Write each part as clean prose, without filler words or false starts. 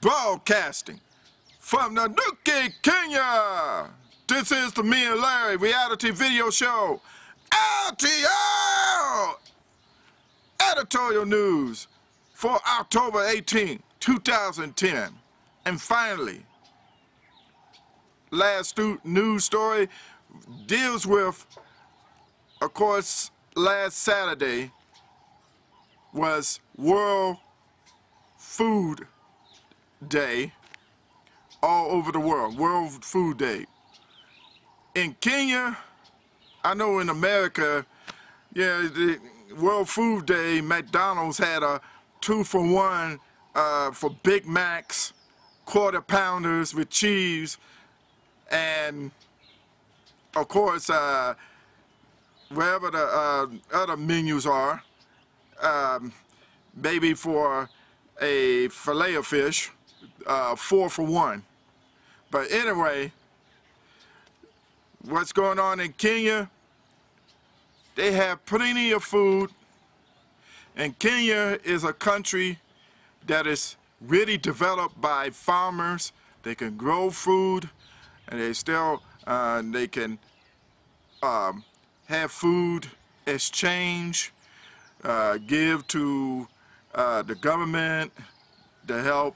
Broadcasting from Nanyuki, Kenya. This is the Me and Larry reality video show, LTL! Editorial news for October 18, 2010. And finally, last news story deals with, of course, last Saturday was World Food Day all over the world, World Food Day. In Kenya, I know in America, yeah, the World Food Day, McDonald's had a 2-for-1 for Big Macs, quarter pounders with cheese, and of course, wherever the other menus are, maybe for a fillet of fish, 4-for-1. But anyway, what's going on in Kenya? They have plenty of food, and Kenya is a country that is really developed by farmers. They can grow food, and they still they can have food exchange, give to the government to help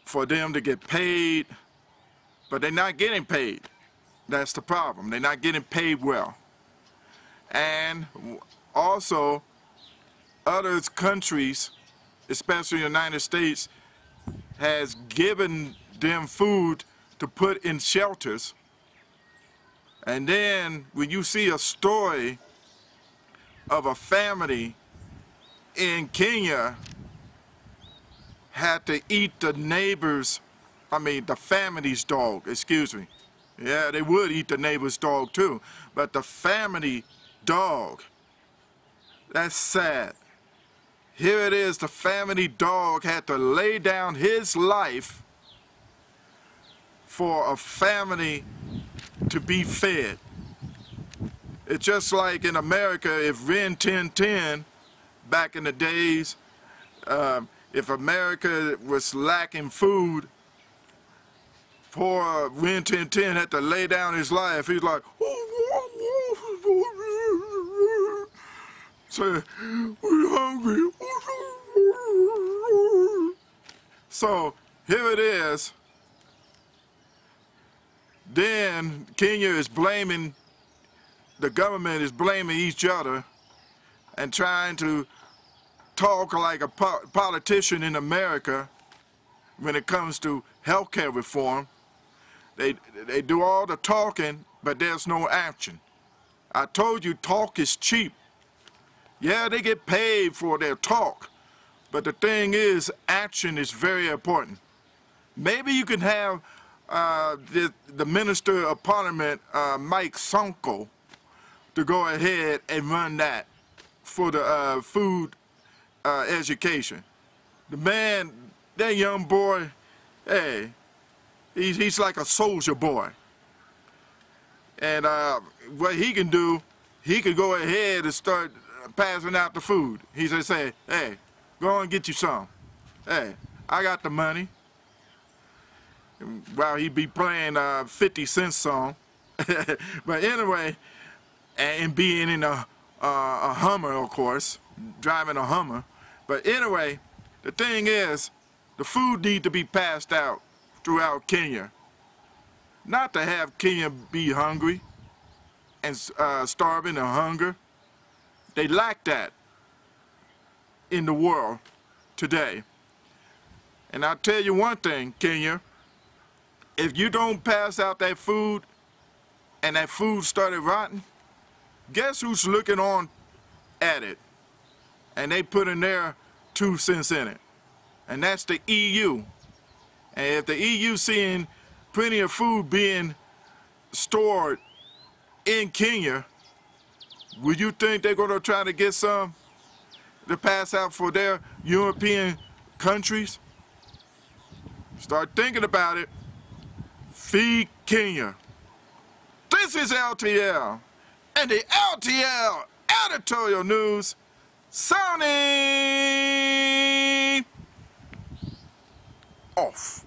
for them to get paid, but they're not getting paid. That's the problem. They're not getting paid well. And also, other countries, especially the United States, has given them food to put in shelters. And then when you see a story of a family in Kenya had to eat the the family's dog, excuse me. Yeah, they would eat the neighbor's dog too, but the family dog, that's sad. Here it is, the family dog had to lay down his life for a family to be fed. It's just like in America, if Ren 1010, back in the days, if America was lacking food, poor Ren 1010 had to lay down his life. He's like, say, we're hungry. So here it is. Then Kenya is blaming, the government is blaming each other and trying to talk like a politician in America when it comes to healthcare reform. They do all the talking, but there's no action. I told you talk is cheap. Yeah, they get paid for their talk, but the thing is, action is very important. Maybe you can have the Minister of Parliament, Mike Sonko, to go ahead and run that for the food education. The man, that young boy, hey, he's like a soldier boy. And what he can do, he could go ahead and start passing out the food. He just say, hey, go and get you some. Hey, I got the money. While he be playing 50 Cent song. But anyway, and being in a Hummer, of course, driving a Hummer. But anyway, the thing is, the food need to be passed out throughout Kenya. Not to have Kenya be hungry and starving of hunger. They lack that in the world today. And I'll tell you one thing, Kenya, if you don't pass out that food and that food started rotting, guess who's looking on at it? And they put in their 2 cents in it. And that's the EU. And if the EU seeing plenty of food being stored in Kenya, would you think they're going to try to get some to pass out for their European countries? Start thinking about it. Feed Kenya. This is LTL, and the LTL editorial news, Sony. off.